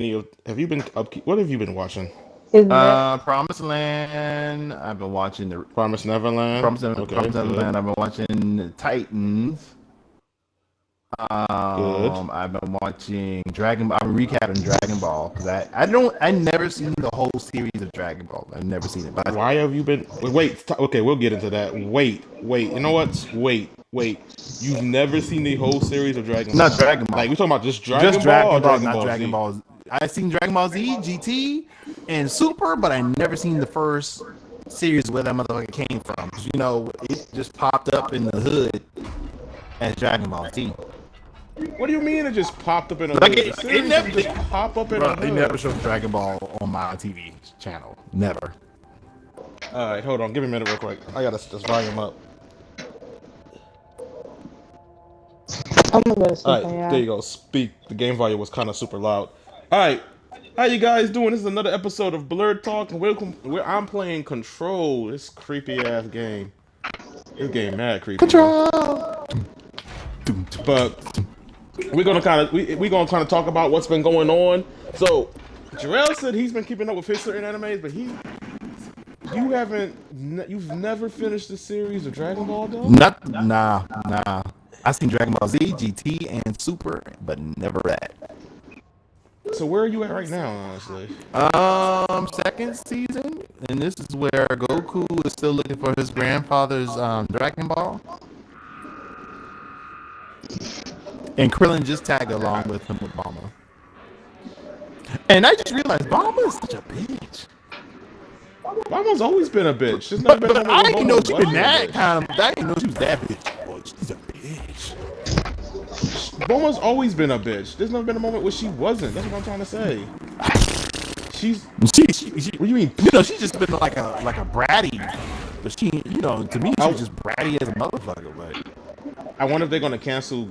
Neil, have you been upkeep? What have you been watching? Is that Promised Land. I've been watching the Promised Neverland. Okay, Promised good, Neverland. I've been watching Titans. good. I've been watching Dragon. I'm recapping Dragon Ball because I never seen the whole series of Dragon Ball. I've never seen it, but Why have you been? Okay, we'll get into that. Wait. You know what? Wait. You've never seen the whole series of Dragon not Ball? Dragon Ball. Like we talking about just Just Dragon Ball or Dragon Ball, Dragon not Ball Dragon Z? Ball. I seen Dragon Ball Z, GT, and Super, but I never seen the first series where that motherfucker came from. You know, it just popped up in the hood as Dragon Ball Z. What do you mean it just popped up in a Like hood? it, The series it never didn't just pop up in bro, a they hood. never showed Dragon Ball on my TV channel. Never. All right, hold on. Give me a minute real quick. I gotta just volume up. I'm gonna go to All sleep on right, there you y'all. go. Speak. The game volume was kind of super loud. All right, how you guys doing? This is another episode of BLerd Talk, and I'm playing Control. This creepy ass game. This game mad creepy. Control. But we're gonna kind of talk about what's been going on. So, Jarrell said he's been keeping up with his certain animes, but you've never finished the series of Dragon Ball though. Nah. I seen Dragon Ball Z, GT, and Super, but never that. So where are you at right now, honestly? Second season, and this is where Goku is still looking for his grandfather's Dragon Ball, and Krillin just tagged along with him with Bulma. And I just realized Bulma is such a bitch. Mama's always been a bitch. There's never been a But moment I where didn't know Bulma she wasn't was a that bitch. kind of. I didn't know she was that bitch. Oh, she's a bitch. Bulma's always been a bitch. There's never been a moment where she wasn't. That's what I'm trying to say. She's. She What do you mean? you know, she's just been like a bratty. But she, you know, to me, I, she's just bratty as a motherfucker. But I wonder if they're gonna cancel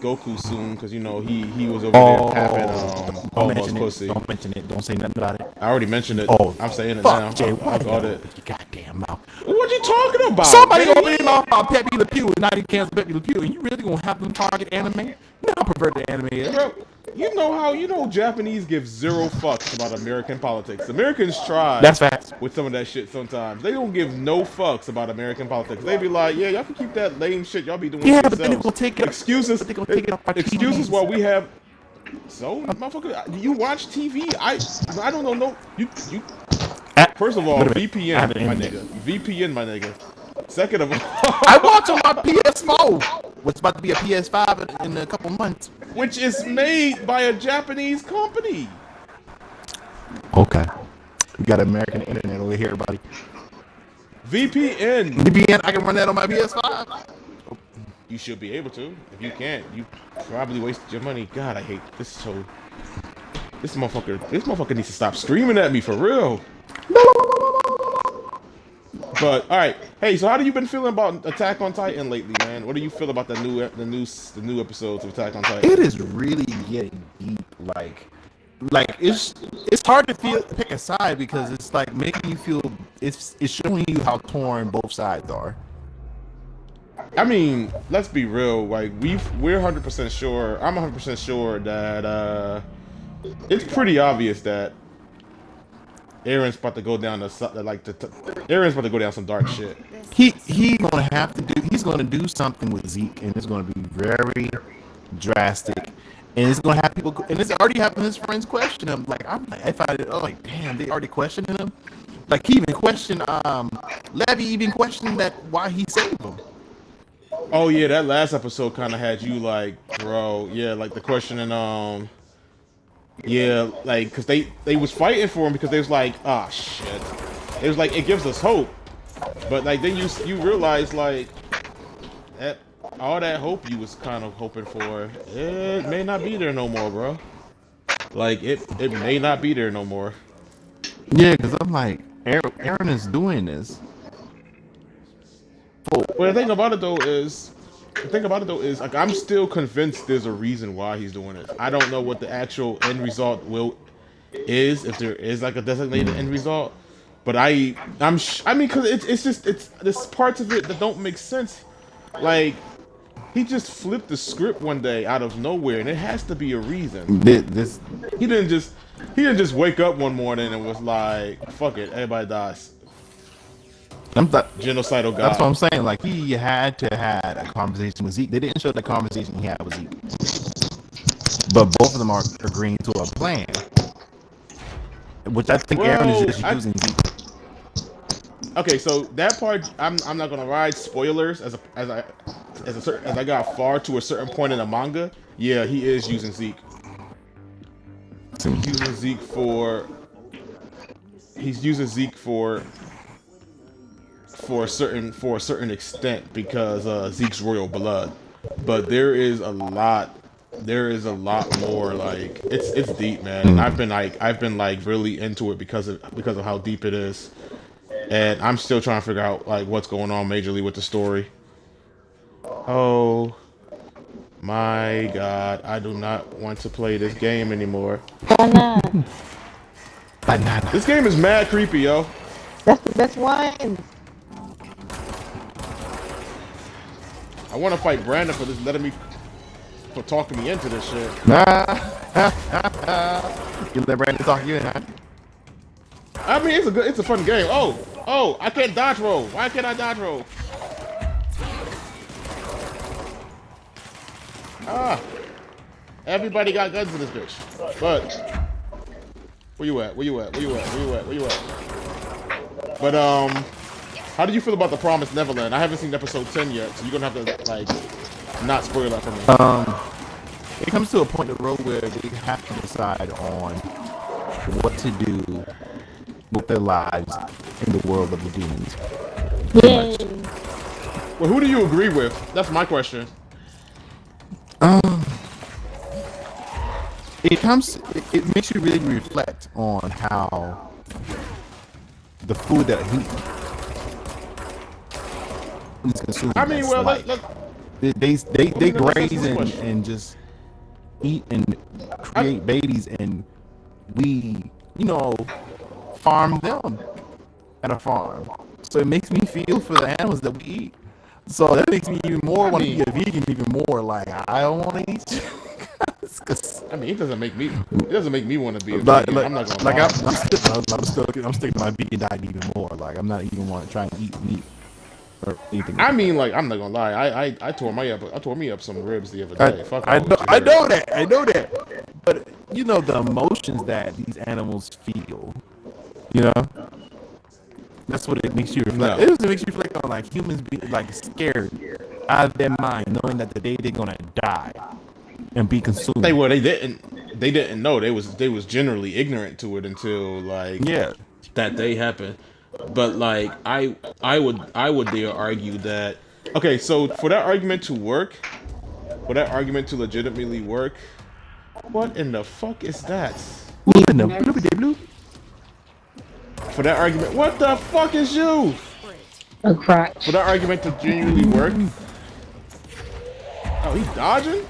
Goku soon because you know he was over there tapping don't almost mention pussy. it. Don't mention it. Don't say nothing about it. I already mentioned it. Oh, I'm saying it fuck, now. Jay, why I you got gotta it. open your goddamn mouth? What you talking about? Somebody man? gonna be off about Pepe Le Pew and not even cancel Pepe Le Pew, and you really gonna have them target anime? You know how perverted anime is. Bro, you know Japanese give zero fucks about American politics. Americans try That's facts. with some of that shit sometimes. They don't give no fucks about American politics. They be like, yeah, y'all can keep that lame shit y'all be doing Yeah, with but then they yourselves. gonna take it. Excuses. But they gonna take it off our Excuses TVs. while we have. So, motherfucker, you watch TV? I don't know. No, you. First of all, Wait a minute. I have VPN, an my internet. nigga. VPN, my nigga. Second of all, I watch on my PS4. What's about to be a PS5 in a couple months. which is made by a Japanese company. Okay. We got American internet over here, buddy. VPN. VPN, I can run that on my PS5. You should be able to. If you can't, you probably wasted your money. God, I hate this show. This motherfucker needs to stop screaming at me for real. But all right, hey. So how do you been feeling about Attack on Titan lately, man? What do you feel about the new episodes of Attack on Titan? It is really getting deep. Like it's hard to pick a side because it's like making you feel it's showing you how torn both sides are. I mean, let's be real. Like we're 100% sure. I'm 100% sure that it's pretty obvious that Aaron's about to go down Aaron's about to go down some dark shit. He's gonna do something with Zeke, and it's gonna be very drastic, and it's gonna have people, and it's already having his friends question him. Damn, they already questioning him. Like he even questioned Levy even questioned that why he saved him. Oh yeah, that last episode kind of had you like, bro. Yeah, like the questioning. Yeah, like because they was fighting for him because they was like, ah, shit. It was like it gives us hope, but like then you realize like that all that hope you was kind of hoping for, it may not be there no more, bro. Like it may not be there no more. Yeah, because I'm like, Aaron is doing this. Well, the thing about it though is like I'm still convinced there's a reason why he's doing it. I don't know what the actual end result is, if there is like a designated end result, but I mean, because it's just there's parts of it that don't make sense. Like He just flipped the script one day out of nowhere, and it has to be a reason. This He didn't just wake up one morning and was like, "Fuck it, everybody dies." Genocidal God. That's what I'm saying. Like, he had to have a conversation with Zeke. They didn't show the conversation he had with Zeke, but both of them are agreeing to a plan, which I think Aaron is just using Zeke. Okay, so that part I'm not gonna ride spoilers as I got far to a certain point in the manga. Yeah, he is using Zeke. He's using Zeke for a certain extent because Zeke's royal blood. But there is a lot more. Like it's deep, man. And I've been really into it because of how deep it is. And I'm still trying to figure out like what's going on majorly with the story. Oh my God, I do not want to play this game anymore. Why not? Banana. This game is mad creepy, yo. That's the best one. I want to fight Brandon for talking me into this shit. You let Brandon talk you in, huh? I mean, it's a fun game. Oh, I can't dodge roll. Why can't I dodge roll? Everybody got guns in this bitch. But where you at? But how do you feel about the Promised Neverland? I haven't seen episode 10 yet, so you're gonna have to like not spoil that for me. It comes to a point in the road where they have to decide on what to do with their lives in the world of the demons. Yay. Well, who do you agree with? That's my question. It makes you really reflect on how the food that he's consuming. I mean, well, like, they graze and just eat and create babies, and we, farm them at a farm. So it makes me feel for the animals that we eat. So that makes me even more want to be a vegan, even more. Like, I don't want to eat you. I mean, it doesn't make me want to be a vegan. I'm not gonna lie. I'm sticking to my vegan diet even more. Like, I'm not even want to try and eat meat or anything. I mean, like, I'm not gonna lie. I tore me up some ribs the other day. I know that. But the emotions that these animals feel. That's what it makes you reflect. No. It makes you reflect on like humans being like scared out of their mind, knowing that the day they're gonna die and be consumed. They didn't know. They was generally ignorant to it until like that day happened. But like I would dare argue that okay, so for that argument to work, for that argument to legitimately work, what in the fuck is that? For that argument, what the fuck is you? A crotch. For that argument to genuinely work. Oh, he's dodging?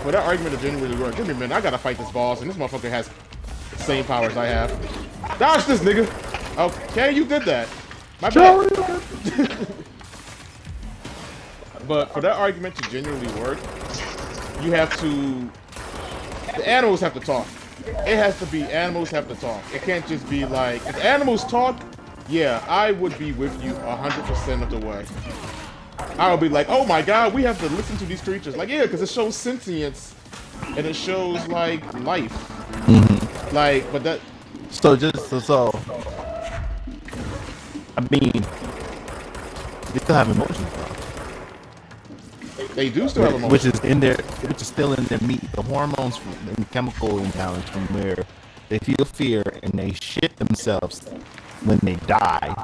For that argument to genuinely work, give me a minute, I gotta fight this boss, and this motherfucker has the same powers I have. Dodge this nigga! Okay, you did that. My bad. But for that argument to genuinely work, you have to... The animals have to talk. It has to be animals have to talk. It can't just be like... If animals talk, yeah, I would be with you 100% of the way. I would be like, oh my god, we have to listen to these creatures. Like, yeah, because it shows sentience. And it shows, like, life. Mm-hmm. Like, but that... So, I mean, they still have emotions, though. They do still have emotions. Which is still in their meat. The hormones and chemical imbalance from where they feel fear and they shit themselves when they die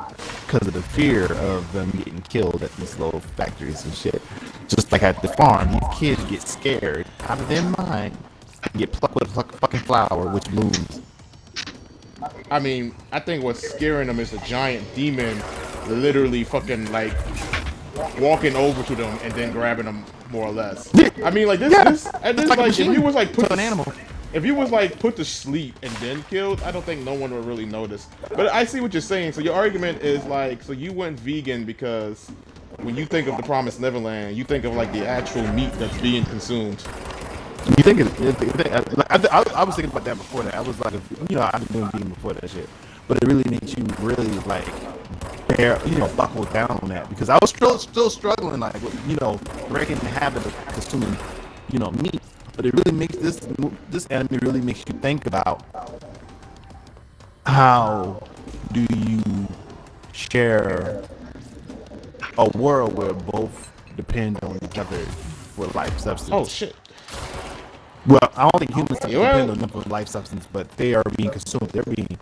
because of the fear of them getting killed at these little factories and shit. Just like at the farm, these kids get scared out of their mind and get plucked with a fucking flower which blooms. I mean, I think what's scaring them is a giant demon literally fucking like walking over to them and then grabbing them more or less. I mean, like this like if you was like put an animal. If you was like put to sleep and then killed, I don't think no one would really notice. But I see what you're saying. So your argument is like, so you went vegan because when you think of the Promised Neverland, you think of like the actual meat that's being consumed. You think I was thinking about that before that. I was like, I've been doing vegan before that shit, but it really makes you really like buckle down on that because I was still struggling like with, breaking the habit of consuming, meat. But it really makes this anime really makes you think about how do you share a world where both depend on each other for life substance. Oh shit. Well, I don't think humans depend on them for life substance, but they are being consumed. They're being,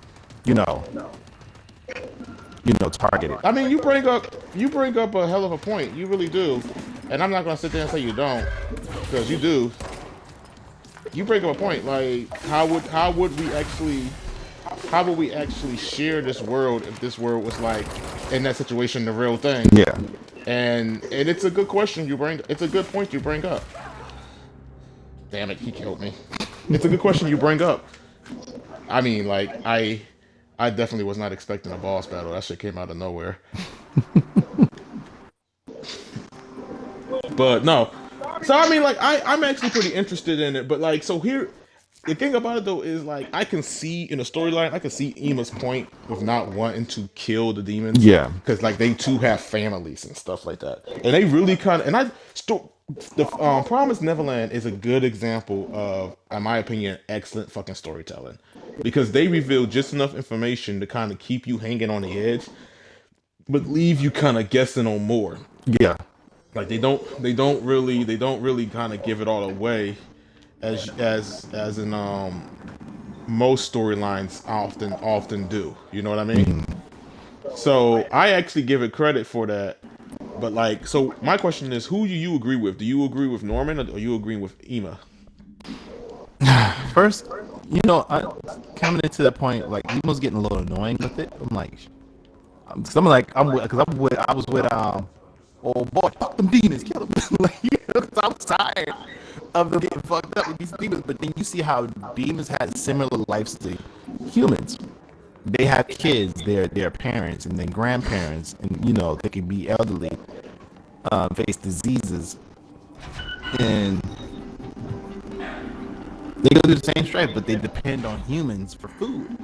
targeted. I mean, you bring up a hell of a point. You really do, and I'm not gonna sit there and say you don't, because you do. You bring up a point. Like, how would we actually share this world if this world was like in that situation the real thing? Yeah. And it's a good question you bring. It's a good point you bring up. Damn it, he killed me. It's a good question you bring up. I mean, like, I definitely was not expecting a boss battle. That shit came out of nowhere. But no. So I mean, like, I'm actually pretty interested in it. But like, so here, the thing about it though is like, I can see in the storyline, I can see Ima's point of not wanting to kill the demons. Yeah. Because like they too have families and stuff like that, and they really kind of the Promised Neverland is a good example of, in my opinion, excellent fucking storytelling, because they reveal just enough information to kind of keep you hanging on the edge, but leave you kind of guessing on more. Yeah. Like they don't really kind of give it all away, as in most storylines often do. You know what I mean? Mm-hmm. So I actually give it credit for that. But like, so my question is, who do you agree with? Do you agree with Norman or you agree with Ima? First, coming into that point, like Ima's getting a little annoying with it. I'm like, I was with oh boy, fuck them demons, kill them. Like, cause I'm tired of them getting fucked up with these demons. But then you see how demons had similar lives to humans. They have kids, their parents, and then grandparents, and they can be elderly, face diseases, and they go through the same strife, but they depend on humans for food.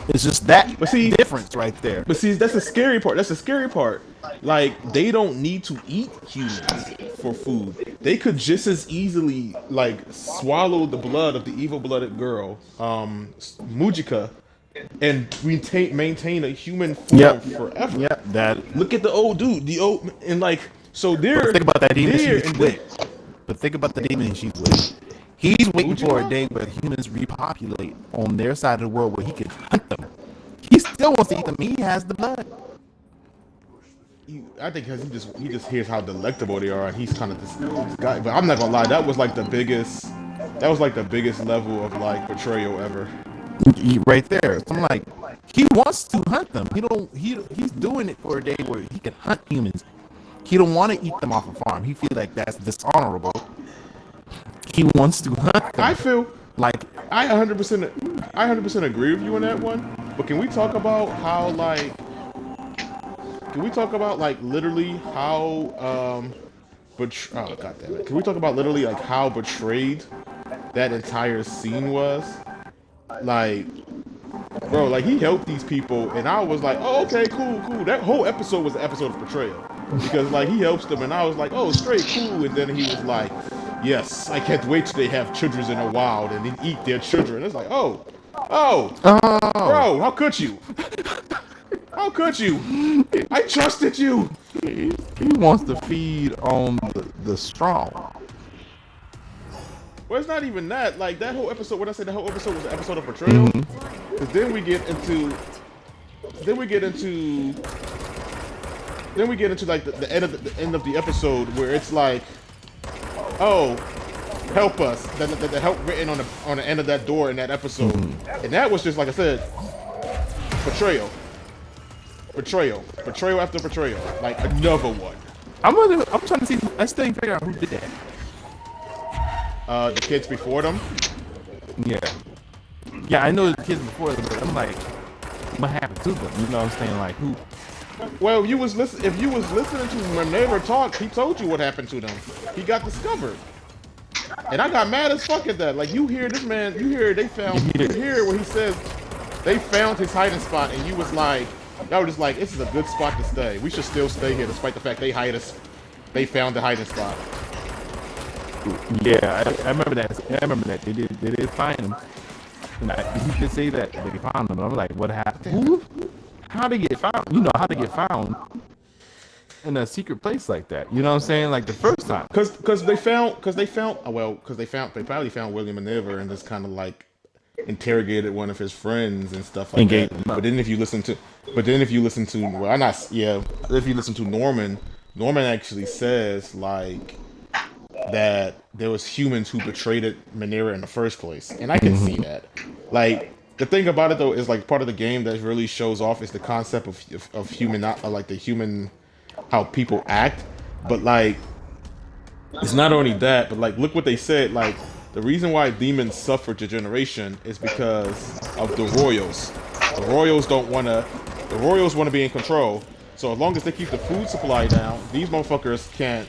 It's just that difference right there. But see, that's the scary part. That's the scary part. Like, they don't need to eat humans for food. They could just as easily like swallow the blood of the evil-blooded girl, Mujika, and maintain a human form forever. Yep. That. Look at the old dude. And like, so they're. But think about that demon she's with. But think about the demon she's with. He's waiting for a day where humans repopulate on their side of the world where he can hunt them. He still wants to eat them. He has the blood. I think because he just hears how delectable they are, and he's kind of this guy. But I'm not gonna lie, that was like the biggest level of like betrayal ever. Right there. So I'm like, he wants to hunt them. He's doing it for a day where he can hunt humans. He don't want to eat them off a farm. He feels like that's dishonorable. He wants to hunt them. I feel like I 100% agree with you on that one. But can we talk about how literally how oh god damn it. Can we talk about literally like how betrayed that entire scene was? Like, bro, like he helped these people, and I was like, oh, okay, cool. That whole episode was an episode of betrayal, because like he helps them, and I was like, oh, straight cool. And then he was like, yes, I can't wait till they have children in the wild and then eat their children. It's like, oh, bro, how could you? How could you? I trusted you. He wants to feed on the strong. Well, it's not even that. Like, that whole episode, when I say the whole episode was an episode of betrayal, because then we get into like the end of the episode where it's like, oh, help us. The help written on the end of that door in that episode, and that was just, like I said, betrayal after betrayal, like another one. I'm trying to see. I still ain't figure out who did that. The kids before them. Yeah, I know the kids before them, but I'm like, what happened to them? You know what I'm saying? Like, Well, if you was listening to BLerd talk, he told you what happened to them. He got discovered. And I got mad as fuck at that. Like, you hear this man, you hear where he says they found his hiding spot, and you was like, y'all were just like, this is a good spot to stay. We should still stay here, despite the fact they found the hiding spot. Yeah, I remember that. I remember that they did find him. And he did say that they found him. I'm like, what happened? Who? How they get found? You know how they get found in a secret place like that? You know what I'm saying? Like the first time. Because they probably found William and Eva and just kind of like interrogated one of his friends and stuff like that. But then if you listen to Norman actually says like that there was humans who betrayed Manera in the first place, and I can see that. Like, the thing about it though is like part of the game that really shows off is the concept of human, not like the human, how people act. But like, it's not only that, but like, look what they said. Like, the reason why demons suffer degeneration is because of the royals. The royals want to be in control. So as long as they keep the food supply down, these motherfuckers can't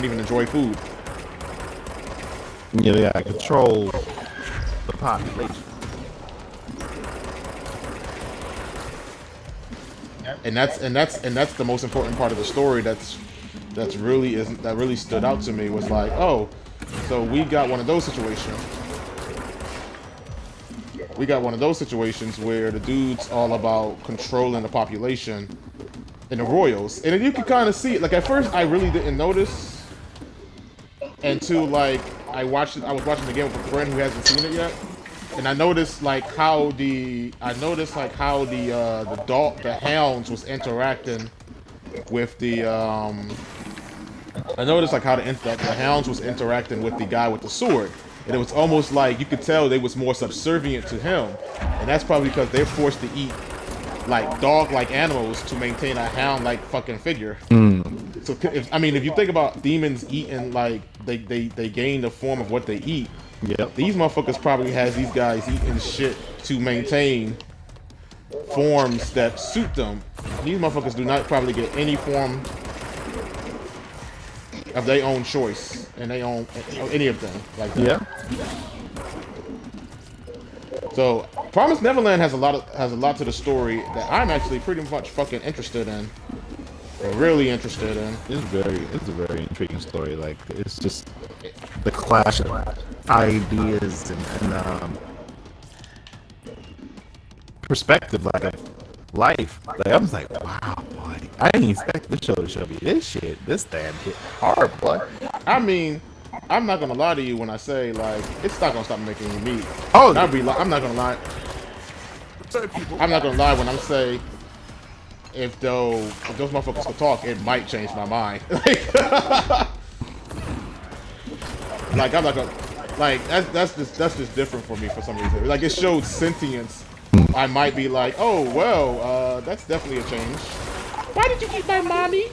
even enjoy food. Yeah, they gotta control the population. And that's the most important part of the story. That really stood out to me was like, oh, so we got one of those situations. We got one of those situations where the dude's all about controlling the population and the royals, and then you can kind of see it. Like, at first, I really didn't notice until like I was watching the game with a friend who hasn't seen it yet, and I noticed how the hounds was interacting with the hounds was interacting with the guy with the sword. And it was almost like you could tell they was more subservient to him. And that's probably because they're forced to eat like dog-like animals to maintain a hound-like fucking figure. So if you think about demons eating, like they gain the form of what they eat. Yep. These motherfuckers probably has these guys eating shit to maintain forms that suit them. These motherfuckers do not probably get any form of their own choice, and they own any of them like that. Yeah. So, Promised Neverland has a lot to the story that I'm actually pretty much fucking interested in. Really interested in. It's a very intriguing story. Like, it's just the clash of ideas and perspective, like life. Like, I was like, wow, boy, I didn't expect this show to show me this shit. This damn hit hard, boy. I mean, I'm not gonna lie to you when I say like it's not gonna stop making you meat. Oh, I'm not gonna lie. I'm not gonna lie when I'm say if those motherfuckers could talk, it might change my mind. Like I'm not gonna like that's just different for me for some reason. Like, it showed sentience. I might be like, oh well, that's definitely a change. Why did you eat my mommy?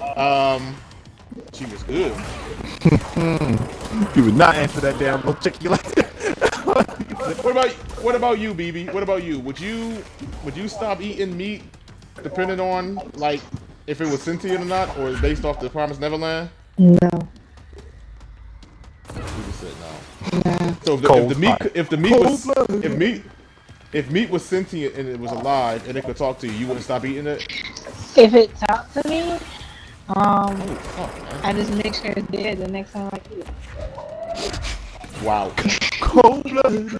She was good. You would not answer that damn little chick you like that. What about you, BB? What about you? Would you stop eating meat depending on like if it was sentient or not, or based off the Promised Neverland? No. You just said no. Nah. So if meat was sentient and it was alive and it could talk to you, you wouldn't stop eating it? If it talked to me, I just make sure it's dead the next time I eat it. Wow. Cold-blooded.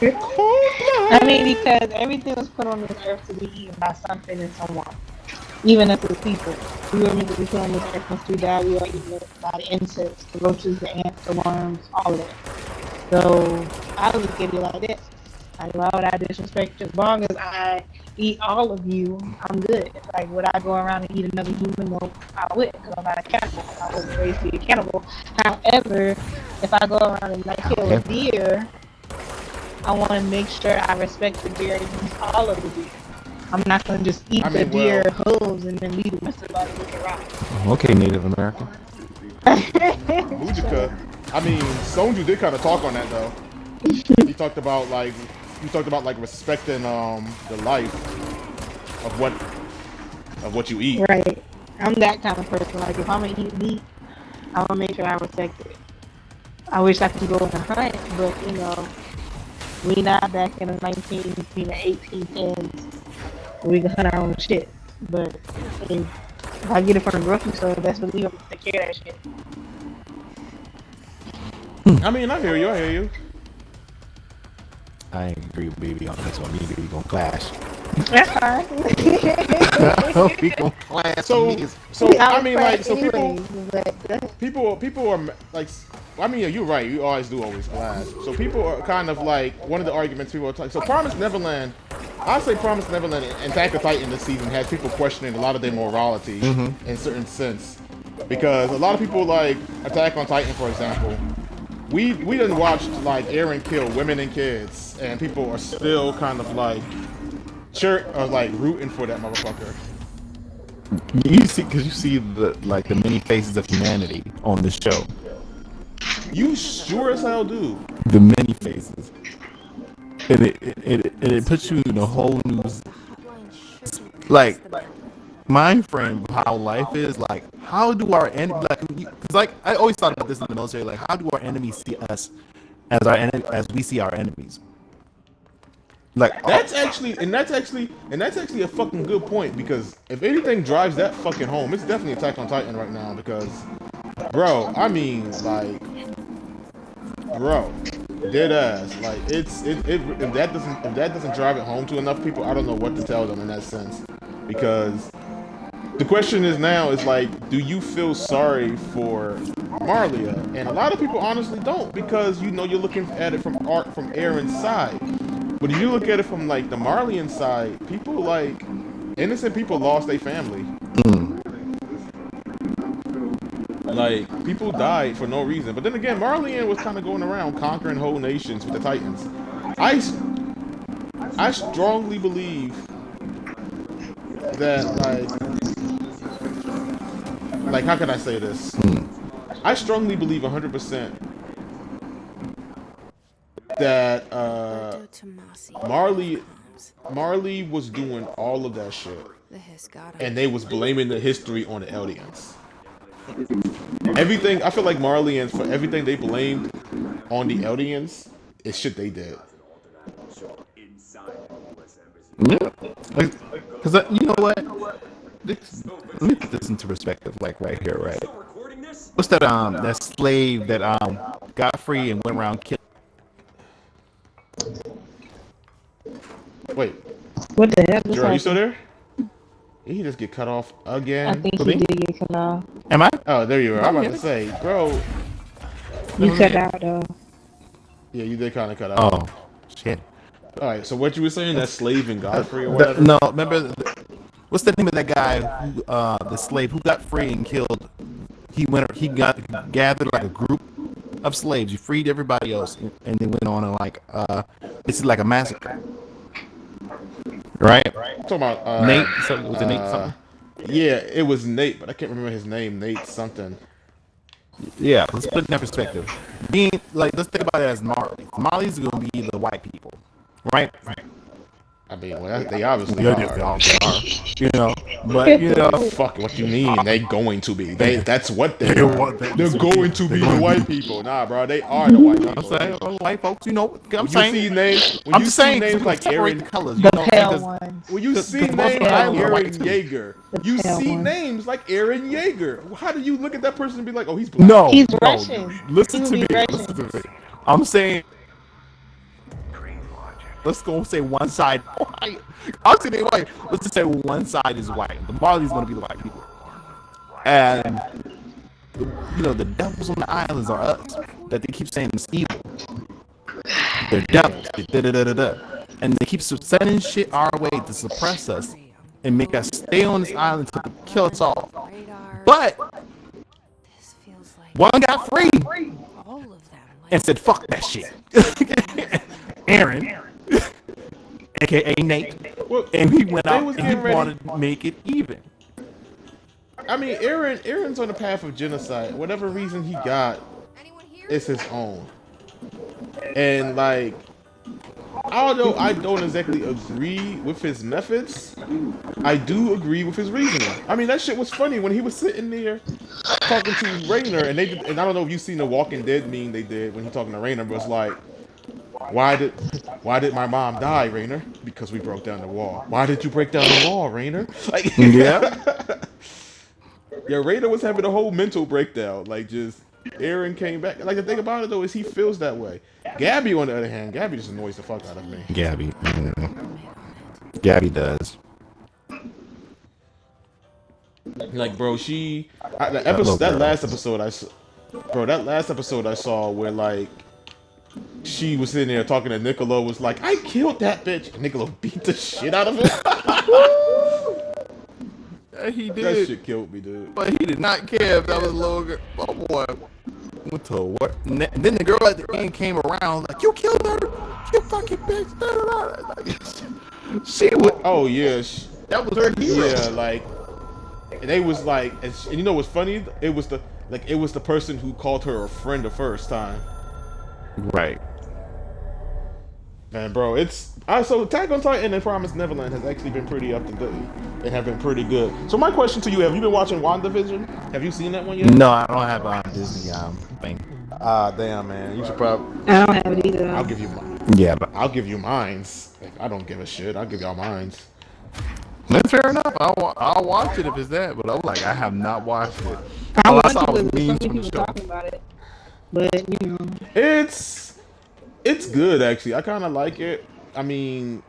I mean, because everything was put on this earth to be eaten by something and someone. Even if it's people. We were meant to be put on this earth once we die. We are eaten by the insects, the roaches, the ants, the worms, all of that. So I look at it like this. Like, why would I disrespect you? As long as I eat all of you, I'm good. Like, would I go around and eat another human? No, I wouldn't, because I'm not a cannibal. I wasn't raised to be a cannibal. However, if I go around and like kill a deer, I want to make sure I respect the deer and use all of the deer. I'm not going to just eat the deer hooves and then leave the rest of the body looking rotten. Okay, Native American. Mujika. I mean, Sonju did kind of talk on that though. He talked about like respecting the life of what of what you eat. Right. I'm that kind of person. Like, if I'm going to eat meat, I'm going to make sure I respect it. I wish I could go on a hunt, but, you know, we not back in the 1810s. We can hunt our own shit. But if I get it from the grocery store, best believe I'm going to take care of that shit. I mean, I hear you. I ain't agree with Baby on this one. Me and Baby gonna clash. That's fine. We gonna clash. So I mean, like, so people are like, I mean, you're right. You always clash. So people are kind of like, one of the arguments people are talking. So Promised Neverland, I'll say Promised Neverland and Attack on Titan this season has people questioning a lot of their morality in certain sense, because a lot of people like Attack on Titan, for example. We didn't watch like Eren kill women and kids, and people are still kind of like rooting for that motherfucker. You see the many faces of humanity on this show. You sure as hell do. The many faces, and it puts you in a whole new like mind frame of how life is. Like, how do our enemies, because I always thought about this in the military, like, how do our enemies see us as we see our enemies? Like, that's actually a fucking good point, because if anything drives that fucking home, it's definitely Attack on Titan right now, because bro, I mean, like, bro, dead ass, like, if that doesn't drive it home to enough people, I don't know what to tell them in that sense, because the question is now is like, do you feel sorry for Marlia? And a lot of people honestly don't, because you know you're looking at it from Eren's side. But if you look at it from like the Marlian side, people like innocent people lost their family. Like, people died for no reason. But then again, Marlian was kind of going around conquering whole nations with the Titans. I strongly believe that like how can I say this? I strongly believe 100% that Marley was doing all of that shit, and they was blaming the history on the Eldians. Everything, I feel like Marlians, for everything they blamed on the Eldians, is shit they did. Yeah, because you know what? Let me put this into perspective, like right here, right? What's that slave that got free and went around killing? Wait. What the hell? Joe, are you still there? He just get cut off again. I think he did get cut off. Am I? Oh, there you are. I'm about to say, bro. You cut out though. Yeah, you did kind of cut out. Oh, shit. All right, so what you were saying, that slave in Godfrey or whatever? No, remember, what's the name of that guy who, the slave who got free and killed? He gathered like a group of slaves. He freed everybody else, and they went on this is like a massacre, right? I'm talking about Nate. Was it Nate something? Yeah, it was Nate, but I can't remember his name. Nate something. Yeah, let's put it in that perspective. Let's think about it as Marley. Marley's gonna be the white people, right? I mean, well, they obviously are. You know, but you know, fuck what you mean? They going to be? That's what they're going to be the white people. Nah, bro, they are the white people. I'm saying, white folks. You know, I'm saying. When you see names like Eren, colors, the pale ones. When you see names like Eren Yeager, you see names like Eren Yeager. How do you look at that person and be like, oh, he's black? No, he's Russian. Listen to me. I'm saying. Let's go say one side white. I'll say they white. Let's just say one side is white. The Marley's gonna be the white people, and the devils on the islands are us. That they keep saying is evil. They're devils. And they keep sending shit our way to suppress us and make us stay on this island to kill us all. But one got free and said, "Fuck that shit." Eren. AKA Nate, and he went out and he wanted to make it even. I mean, Eren's on the path of genocide. Whatever reason he got, it's his own. And like, although I don't exactly agree with his methods, I do agree with his reasoning. I mean, that shit was funny when he was sitting there talking to Raynor, and and I don't know if you've seen the Walking Dead meme they did when he talking to Raynor, but it's like, why did my mom die, Raynor? Because we broke down the wall. Why did you break down the wall, Raynor? Like, Yeah. yeah, Raynor was having a whole mental breakdown. Like, just Aaron came back. Like, the thing about it though is he feels that way. Gabby, on the other hand, Gabby just annoys the fuck out of me. Gabby. Gabby does. Like, bro, that last episode I saw where like she was sitting there talking to Niccolo, was like, I killed that bitch. And Niccolo beat the shit out of him. Yeah, he did. That shit killed me, dude. But he did not care if that was a little girl. Oh boy. Went to what? And then the girl at the end came around like, you killed her, you fucking bitch. Like, she would. Oh yeah, That was her hero. yeah. Like, and they was like, and you know what's funny? It was the person who called her a friend the first time. Right. Man, bro, so Attack on Titan and Promised Neverland has actually been pretty up to date and have been pretty good. So my question to you: have you been watching WandaVision? Have you seen that one yet? No, I don't have Disney thing. Ah, damn, man, you should probably. I don't have it either. I'll give you mine. Yeah, but I'll give you mines. I don't give a shit. I'll give y'all mines. that's fair enough. I'll watch it if it's that. But I'm like, I have not watched it. I All I watched saw it was because memes so from many the people show. talking about it, but you know, It's good actually. I kind of like it. I mean,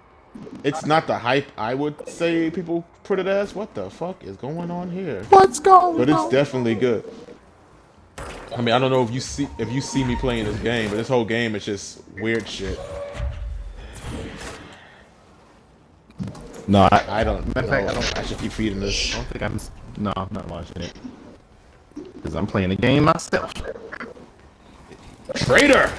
it's not the hype I would say people put it as. What the fuck is going on here? What's going on? But it's definitely good. I mean, I don't know if you see me playing this game, but this whole game is just weird shit. No, I don't know. Matter of fact, I should keep feeding I this. don't think I'm not watching it. Because I'm playing the game myself. Traitor!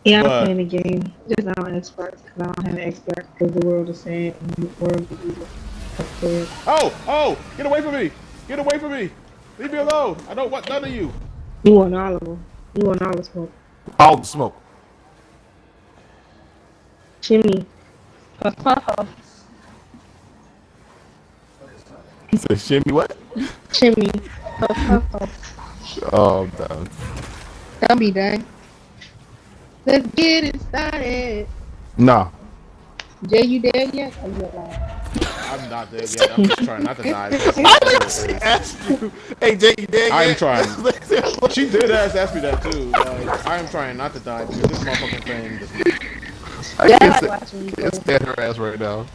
yeah, But- I'm playing the game. Just not on Xbox because I don't have an Xbox because the world is sad and the world is evil. Okay. Oh! Get away from me! Get away from me! Leave me alone! I don't want none of you. You want all of them. You want all the smoke. All the smoke. Chimney. Puff puff. He said, shimmy what? Chimney. Puff puff. Oh, I'm done. Don't be done. Let's get it started. No. Jay, you dead yet? Or you alive? I'm not dead yet. I'm just trying not to die. She asked you, hey, Jay, you dead I am yet? trying. She did ask me that too. Like, I am trying not to die because this motherfucking thing just... I Yeah, I can't like watching you can't play. stand her ass right now.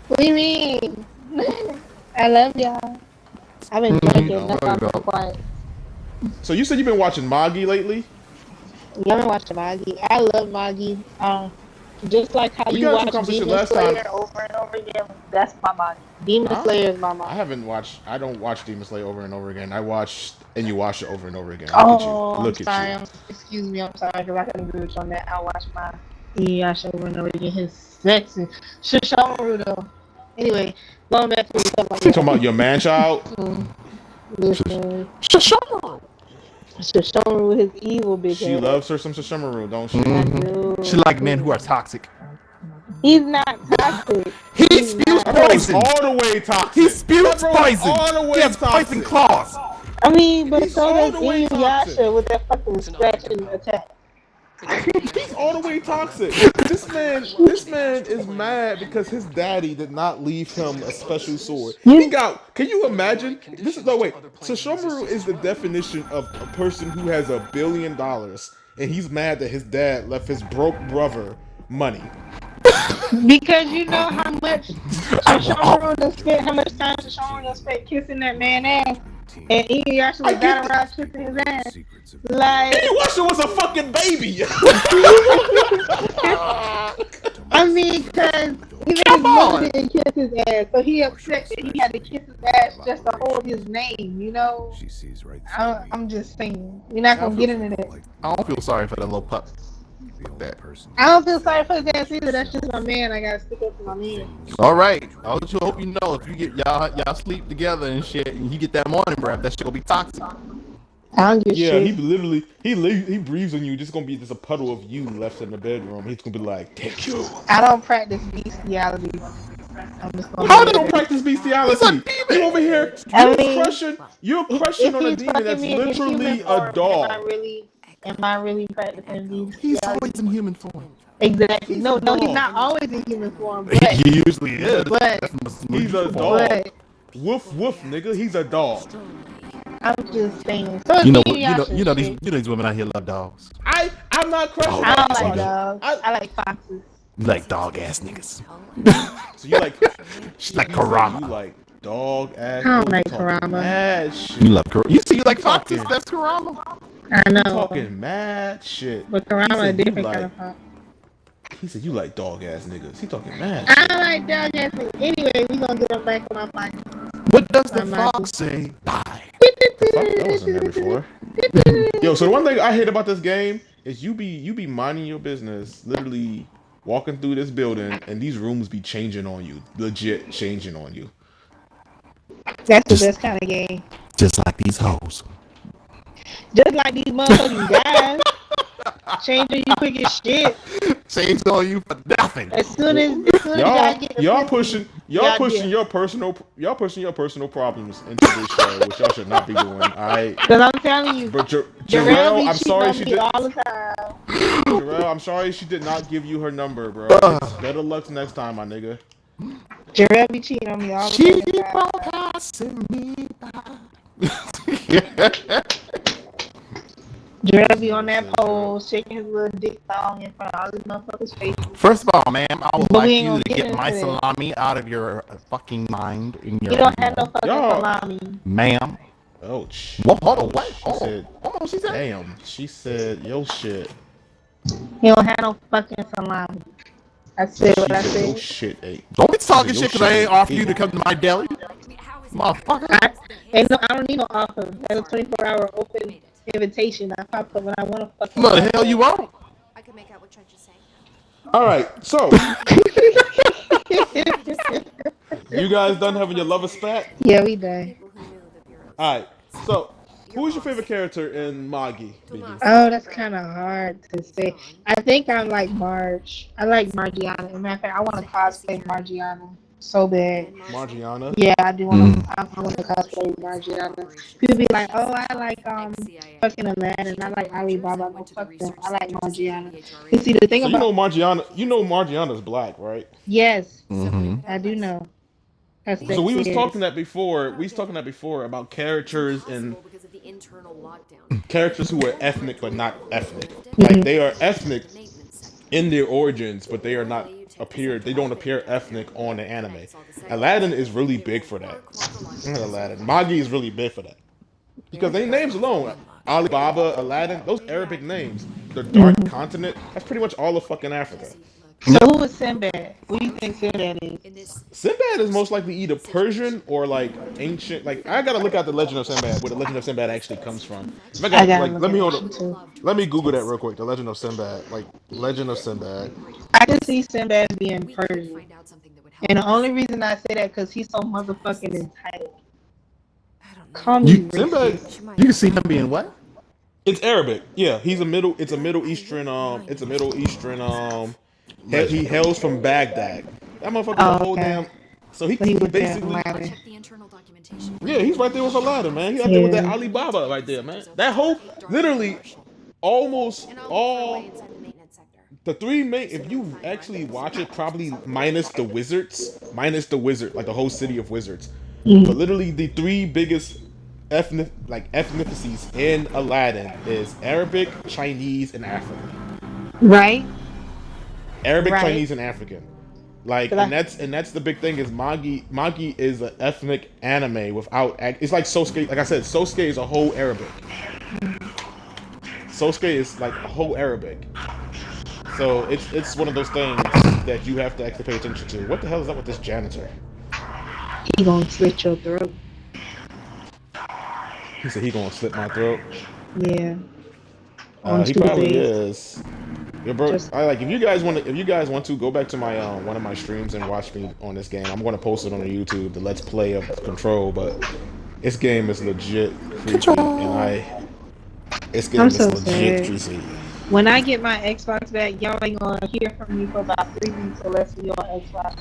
What do you mean? I love y'all. I've been drinking. That's why I'm so quiet. So you said you've been watching Magi lately? You haven't watched Magi. I love Magi. Just like how We you got into watch conversation Demon last time. Slayer over and over again. That's my Magi. Demon Slayer is my I Magi. haven't watched. I don't watch Demon Slayer over and over again. I watched, and you watch it over and over again. Oh, Look I'm at sorry. you. Excuse me. I'm sorry because I couldn't agree with you on that. I watch my Inuyasha over and over again. His sexy Shishomaru though. Anyway, going back to stuff like You talking about your man child? Listen, Shasharu. Shishomaru with his evil bitch. She ass. loves her some Sesshomaru, don't she? I do. She like men who are toxic. He's not toxic. He spews That bro is poison. all the way toxic. He spews That bro is poison. all the way He has toxic. poison claws. I mean, but He's so all does the way toxic. Inuyasha with that fucking scratch and attack. He's all the way toxic. This man is mad because his daddy did not leave him a special sword. He got. Can you imagine? This is no wait. Sesshomaru is the definition of a person who has $1 billion, and he's mad that his dad left his broke brother money. Because you know how much Shishomaru done spent, how much time Shishomaru done spent kissing that man ass, and Inuyasha was down around kissing his ass. Like, Inuyasha was a fucking baby. I mean, because even his mother didn't kiss his ass, so he upset that he had to kiss his ass just to hold his name, you know? She sees right I'm just saying. We're not going to get into that. I don't feel sorry for that little pup. that person. I don't feel sorry for his ass either. That's just my man. I got to stick up for my man. All right. I just hope you know if you get y'all sleep together and shit, and you get that morning breath, that shit gonna be toxic. I don't give Yeah, he shit. literally he breathes on you. Just gonna be just a puddle of you left in the bedroom. He's gonna be like, "Take you." I don't practice bestiality. I'm just gonna How leave they it don't at that. practice He's a bestiality? You over demon. here, I mean, you're crushing if on a he's demon fucking that's me in his human literally a form, dog. am I really practicing He's always bestiality? in human form. Exactly. He's a No, he's dog. not always in human form, He usually is. but, That's most He's a usual form. dog. but Woof woof, nigga. He's a dog. I'm just saying. So You it's know, me and y'all should these, shit. these women out here love dogs. I'm not crushing I on don't Dogs, like anybody. nigga. dogs. I, I like foxes. You like dog ass niggas. so you like She's like you say you Karama. like dog ass. I don't Oh, you like talking Karama. mad shit. You love Karama. You see, you like talking- foxes. That's Karama. I You know. talking mad shit. But He Karama a said you different like- kind of fox. He said you like dog ass niggas. He talking mad I shit. don't like dog ass niggas. Anyway, we gonna get them back on my fox. What does the I'm fox not- say? Bye. Fuck, that wasn't there before. Yo, so the one thing I hate about this game is you be minding your business, literally walking through this building, and these rooms be changing on you, legit changing on you. That's the Just- best kind of game. Just like these hoes. Just like these motherfucking guys. Changing you quick as shit. Change on you for nothing. As soon as y'all get the Y'all pussy, pushing dip. your personal problems into this show, which y'all should not be doing. Cause I'm telling you, But Jarrell Jarrell, be I'm cheating sorry on she me did. all the time. Jarrell, I'm sorry she did not give you her number, bro. It's better luck next time, my nigga. Jarrell be cheating on me all the Keep time. on passing me by. Jarrell be on that pole, shaking his little dick thong in front of all these motherfuckers' faces. First of all, ma'am, I would But we like ain't you gonna to get get my into that. salami out of your fucking mind. In your You don't have no fucking Y'all- salami. ma'am. Ouch. What? Hold on, what? She Hold said, on, she said. damn. She said, yo shit. You don't have no fucking salami. I said what I She said, yo said. shit, hey. Don't be talking Yo, shit because I shit. ain't offer you to come to my deli. Motherfucker. I don't need no offer. That's a 24-hour open invitation. I pop up when I want to fucking. What the hell you want? I can make out what Trench is saying. All right, so you guys done having your lover spat? Yeah, we done. People who knew the bureau. All right. So, who is your favorite character in Magi? BB? Oh, that's kind of hard to say. I think I like Marge. I like Margiana. As a matter of fact, I want to cosplay Margiana so bad. Margiana. Yeah, I do want to. I want to cosplay Margiana. People be like, "Oh, I like fucking Aladdin. I like Alibaba." No, fuck them. I like Margiana. You see, the thing So about you know Margiana's black, right? yes, Mm-hmm. I do know. That's So we was sexy talking as- that before. We was talking that before about characters and Because of the internal lockdown. characters who are ethnic but not ethnic. Mm-hmm. Like they are ethnic in their origins, but they are not they don't appear ethnic on the anime. Aladdin is really big for that. Not Aladdin. Magi is really big for that. Because they names alone, Alibaba, Aladdin, those Arabic names, the dark continent, that's pretty much all of fucking Africa. So who is Sinbad? What do you think Sinbad is? Sinbad is most likely either Persian or like ancient. Like I gotta look at the Legend of Sinbad, where the Legend of Sinbad actually comes from. I gotta look let me at hold that up. too. Let me Google that real quick. The Legend of Sinbad, like Legend of Sinbad. I can see Sinbad being Persian. Find out something that would help. And the only reason I say that because he's so motherfucking entitled. I don't know. Call me You- Sinbad, She might. You can see him being what? it's Arabic. Yeah, he's a Middle. It's a Middle Eastern. He hails from Baghdad. That motherfucker Oh, the whole okay. damn. So he So he was there basically. Aladdin. Check the internal documentation. Yeah, he's right there with Aladdin, man. He's right there with that Yeah. Alibaba right there, man. That whole, literally, almost And I'll look for a all way inside the maintenance sector. the three main. If you actually watch it, probably minus the wizards, like the whole city of wizards. But literally, the three biggest ethnicities in Aladdin is Arabic, Chinese, and African. Right? Arabic, Right. Chinese, and African. Like, But I- and that's the big thing is Magi. Magi is an ethnic anime without. It's like Sosuke. Like I said, Sosuke is a whole Arabic. Sosuke is like a whole Arabic. So it's one of those things that you have to actually pay attention to. What the hell is up with this janitor? He gonna slit your throat. He said he gonna slit my throat. Yeah. On He probably Tuesdays. is. Yeah, bro. Just- If you guys want to go back to my one of my streams and watch me on this game. I'm gonna post it on the YouTube, the Let's Play of Control. But this game is legit creepy, and It's I'm getting this so legit sad. juicy. When I get my Xbox back, y'all ain't gonna hear from me for about 3 weeks unless we on Xbox.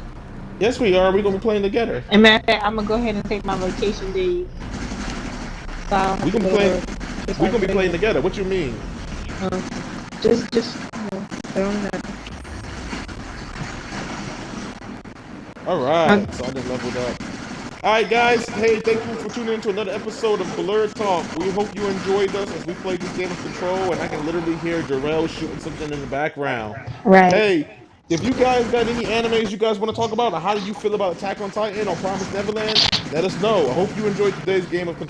Yes, we are. We're gonna be playing together. And matter of fact, I'm gonna go ahead and take my vacation days, so I don't have We to gonna be go to playing. work. Just We're like gonna be playing regular. together. What you mean? Just throwing that. All right. So I just leveled up. All right, guys. Hey, thank you for tuning in to another episode of BLerd Talk. We hope you enjoyed us as we played this game of Control, and I can literally hear Jarrell shooting something in the background. Right. Hey, if you guys got any animes you guys want to talk about, or how do you feel about Attack on Titan or Promised Neverland, let us know. I hope you enjoyed today's game of Control.